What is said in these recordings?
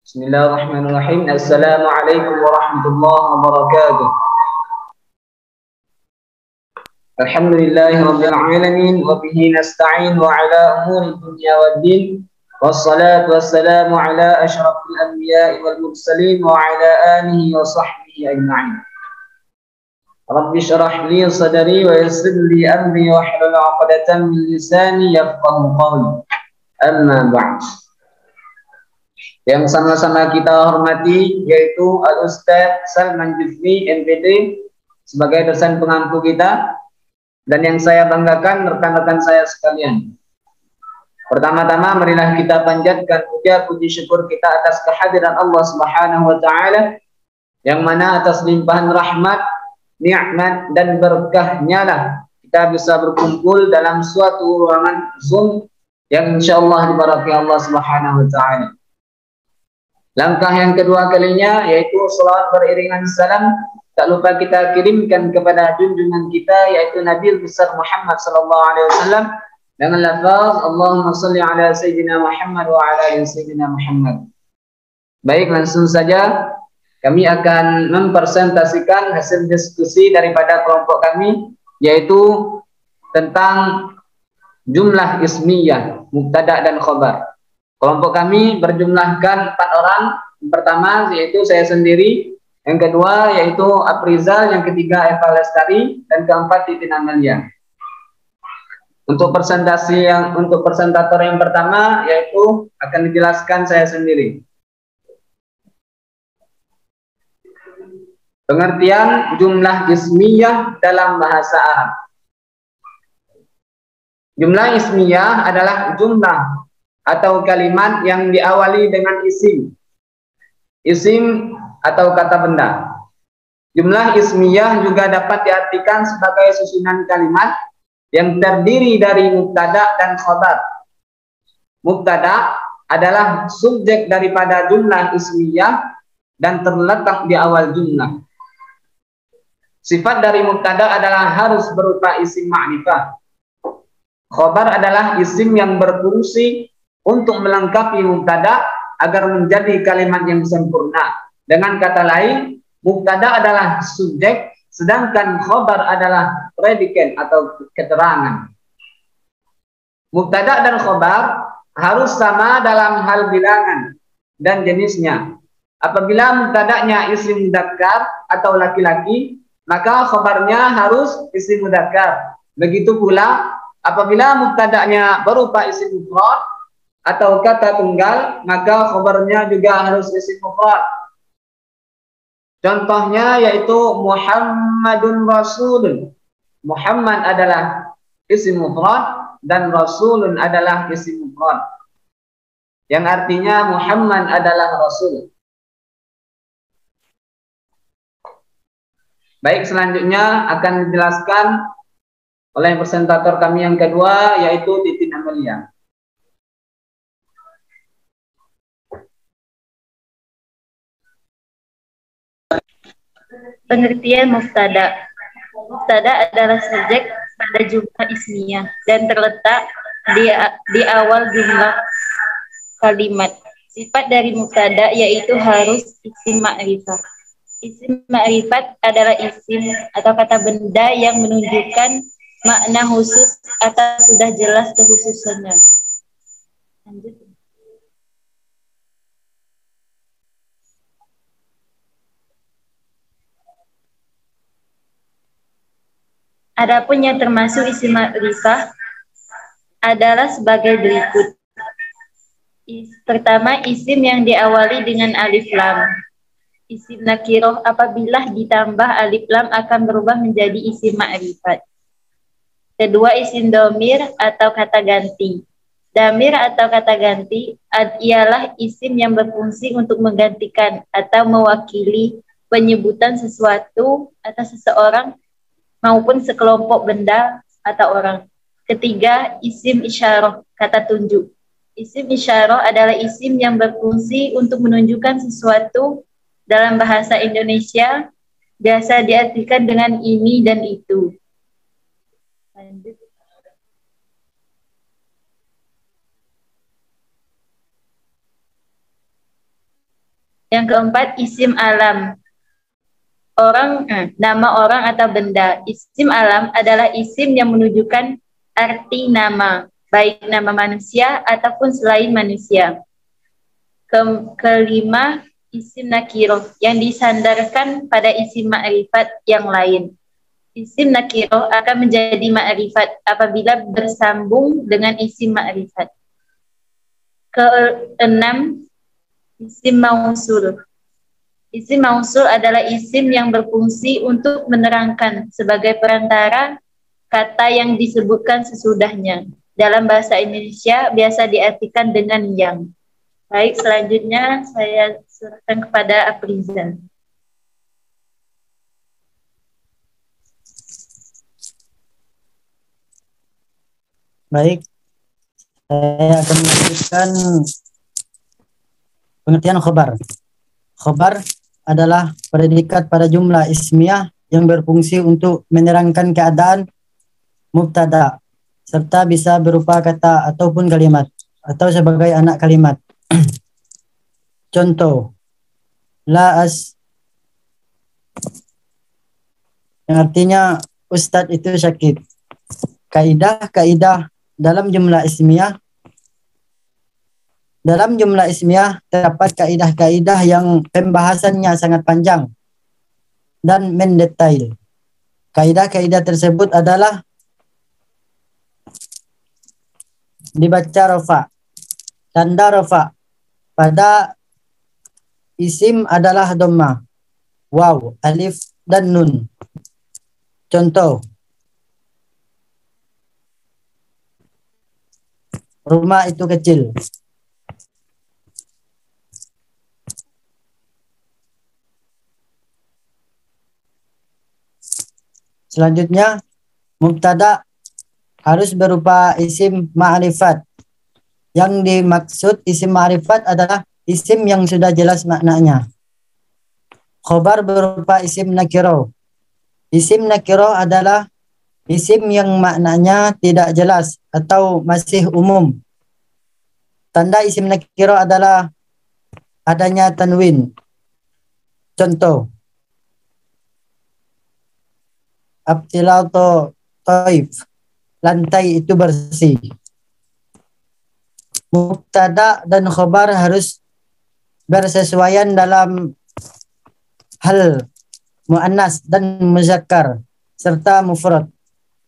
Bismillahirrahmanirrahim. Assalamualaikum warahmatullahi wabarakatuh. Alhamdulillahi rabbil alamin wa bihi nasta'in wa ala umuri dunya waddin. Wassalatu wassalamu ala asyrafil anbiya'i wal mursalin wa ala alihi wa sahbihi ajma'in. Rabbi syrah li sadri wa yassir li amri wa hlul 'uqdatam min lisani yafqahu qawli. Amma ba'd. Yang sama-sama kita hormati yaitu Al-Ustaz Salman Jufri MPD sebagai dosen pengampu kita, dan yang saya banggakan rekan-rekan saya sekalian. Pertama-tama marilah kita panjatkan puji syukur kita atas kehadiran Allah Subhanahu wa taala, yang mana atas limpahan rahmat, nikmat dan berkahnya lah kita bisa berkumpul dalam suatu ruangan Zoom yang insyaallah diberkahi Allah Subhanahu wa taala. Langkah yang kedua kalinya yaitu salawat beriringan salam tak lupa kita kirimkan kepada junjungan kita yaitu Nabi besar Muhammad sallallahu alaihi wasallam dengan lafaz Allahumma shalli ala sayyidina Muhammad wa ala ali sayyidina Muhammad. Baik, langsung saja kami akan mempresentasikan hasil diskusi daripada kelompok kami yaitu tentang jumlah ismiyah, mubtada dan khabar. Kelompok kami berjumlahkan 4 orang. Yang pertama yaitu saya sendiri, yang kedua yaitu Aprizal, yang ketiga Eva Lestari, dan keempat Titin Amelia. Untuk presentator yang pertama yaitu akan dijelaskan saya sendiri. Pengertian jumlah ismiyah dalam bahasa Arab. Jumlah ismiyah adalah jumlah atau kalimat yang diawali dengan isim atau kata benda. Jumlah ismiyah juga dapat diartikan sebagai susunan kalimat yang terdiri dari mubtada dan khabar. Mubtada adalah subjek daripada jumlah ismiyah dan terletak di awal jumlah. Sifat dari mubtada adalah harus berupa isim ma'rifah. Khabar adalah isim yang berfungsi untuk melengkapi mubtada agar menjadi kalimat yang sempurna. Dengan kata lain, mubtada adalah subjek, sedangkan khabar adalah predikat atau keterangan. Mubtada dan khabar harus sama dalam hal bilangan dan jenisnya. Apabila mubtadanya isim mudzakkar atau laki-laki, maka khabarnya harus isim mudzakkar. Begitu pula apabila mubtadanya berupa isim mufrad atau kata tunggal, maka khabarnya juga harus isim mufrad. Contohnya yaitu Muhammadun Rasulun. Muhammad adalah isim mufrad dan Rasulun adalah isim mufrad, yang artinya Muhammad adalah Rasul. Baik, selanjutnya akan dijelaskan oleh presentator kami yang kedua yaitu Titin Amelia. Pengertian mubtada. Mubtada adalah subjek pada jumlah ismiyah dan terletak di awal jumlah kalimat. Sifat dari mubtada yaitu harus isim ma'rifat. Isim ma'rifat adalah isim atau kata benda yang menunjukkan makna khusus atau sudah jelas kekhususannya. Lanjut. Adapun yang termasuk isim ma'rifah adalah sebagai berikut. Pertama, isim yang diawali dengan alif lam. Isim nakiroh apabila ditambah alif lam akan berubah menjadi isim ma'rifat. Kedua, isim domir atau kata ganti. Damir atau kata ganti ialah isim yang berfungsi untuk menggantikan atau mewakili penyebutan sesuatu atau seseorang maupun sekelompok benda atau orang. Ketiga, isim isyarah, kata tunjuk. Isim isyarah adalah isim yang berfungsi untuk menunjukkan sesuatu. Dalam bahasa Indonesia biasa diartikan dengan ini dan itu. Lanjut. Yang keempat, isim alam. Nama orang atau benda. Isim alam adalah isim yang menunjukkan arti nama, baik nama manusia ataupun selain manusia. Kelima, isim nakiroh yang disandarkan pada isim ma'rifat yang lain. Isim nakiroh akan menjadi ma'rifat apabila bersambung dengan isim ma'rifat. Keenam, isim mausul. Isim mausul adalah isim yang berfungsi untuk menerangkan sebagai perantara kata yang disebutkan sesudahnya. Dalam bahasa Indonesia biasa diartikan dengan yang. Baik, selanjutnya saya serahkan kepada Aprizan. Baik, saya akan melanjutkan pengertian khobar. Khobar adalah predikat pada jumlah ismiyah yang berfungsi untuk menerangkan keadaan mubtada, serta bisa berupa kata ataupun kalimat, atau sebagai anak kalimat. Contoh, yang artinya Ustadz itu sakit. Kaidah dalam jumlah ismiyah. Dalam jumlah ismiyah terdapat kaidah-kaidah yang pembahasannya sangat panjang dan mendetail. Kaidah-kaidah tersebut adalah dibaca rofa. Tanda rofa pada isim adalah dhamma, waw, alif, dan nun. Contoh, rumah itu kecil. Selanjutnya, mubtada harus berupa isim ma'rifat. Yang dimaksud isim ma'rifat adalah isim yang sudah jelas maknanya. Khobar berupa isim nakiro. Isim nakiro adalah isim yang maknanya tidak jelas atau masih umum. Tanda isim nakiro adalah adanya tanwin. Contoh, abtilatu taif, lantai itu bersih. Mubtada dan khobar harus bersesuaian dalam hal muannas dan muzakkar serta mufrad,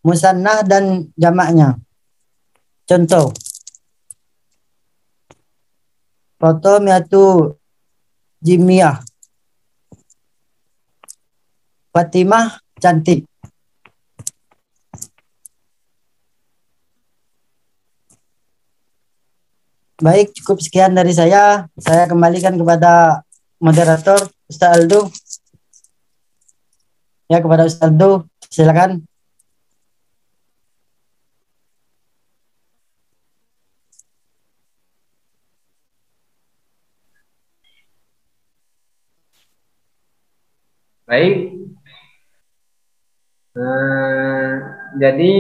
musannah dan jamaknya. Contoh, Fatimatu jimiyah, Fatimah cantik. Baik, cukup sekian dari saya. Saya kembalikan kepada moderator Ustaz Aldo. Ya, kepada Ustaz Aldo, silakan. Baik. Jadi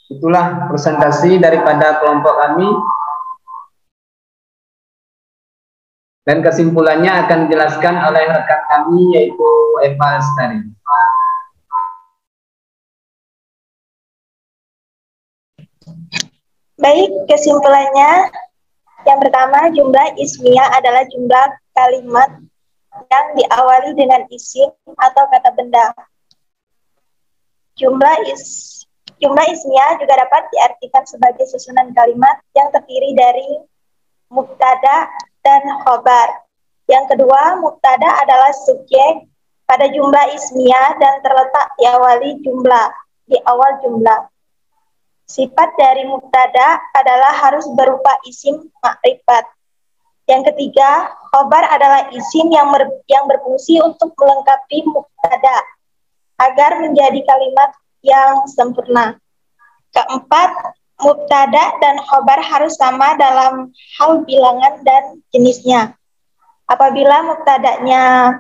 itulah presentasi daripada kelompok kami. Dan kesimpulannya akan dijelaskan oleh rekan kami yaitu Eva Lestari. Baik, kesimpulannya yang pertama, jumlah ismiyah adalah jumlah kalimat yang diawali dengan isim atau kata benda. Jumlah ismiyah juga dapat diartikan sebagai susunan kalimat yang terdiri dari mubtada dan khobar. Yang kedua, mubtada adalah subjek pada jumlah ismiyah dan terletak di awal jumlah. Sifat dari mubtada adalah harus berupa isim ma'rifat. Yang ketiga, khobar adalah isim yang berfungsi untuk melengkapi mubtada agar menjadi kalimat yang sempurna. Keempat, mubtada dan khobar harus sama dalam hal bilangan dan jenisnya. Apabila mubtadanya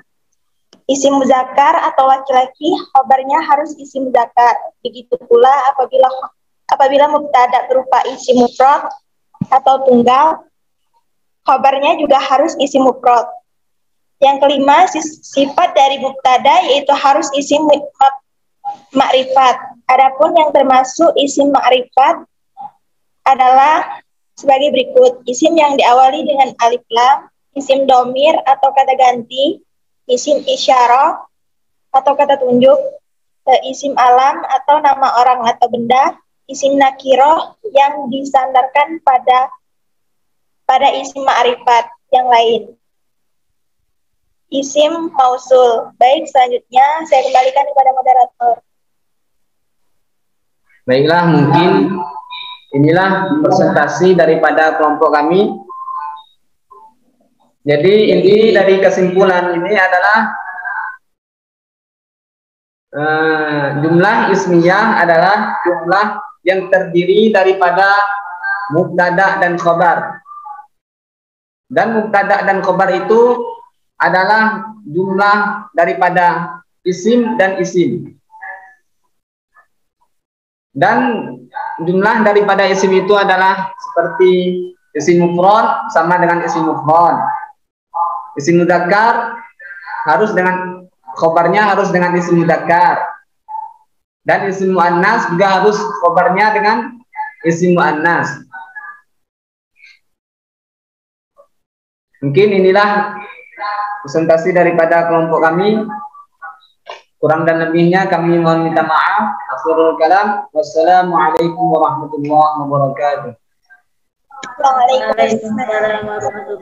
isim muzakkar atau laki-laki, khobarnya harus isim muzakkar. Begitu pula apabila mubtada berupa isim mufrad atau tunggal, khobarnya juga harus isim mufrad. Yang kelima, sifat dari mubtada yaitu harus isim ma'rifat. Adapun yang termasuk isim ma'rifat adalah sebagai berikut. Isim yang diawali dengan alif lam, isim domir atau kata ganti, isim isyarah atau kata tunjuk, isim alam atau nama orang atau benda, isim nakiroh yang disandarkan pada isim ma'rifat yang lain. Isim mausul. Baik, selanjutnya saya kembalikan kepada moderator. Baiklah, mungkin inilah presentasi daripada kelompok kami. Jadi inti dari kesimpulan ini adalah jumlah ismiyah adalah jumlah yang terdiri daripada mubtada dan khobar. Dan mubtada dan khobar itu adalah jumlah daripada isim dan isim. Dan jumlah daripada isim itu adalah seperti isim mufrad sama dengan isim mufrad. Isim mudzakkar harus dengan khobarnya harus dengan isim mudzakkar. Dan isim muannas juga harus khobarnya dengan isim muannas. Mungkin inilah presentasi daripada kelompok kami. Kurang dan lebihnya kami mohon minta maaf. Akhirul kalam. Wassalamualaikum warahmatullahi wabarakatuh. Waalaikumsalam. Waalaikumsalam warahmatullahi wabarakatuh.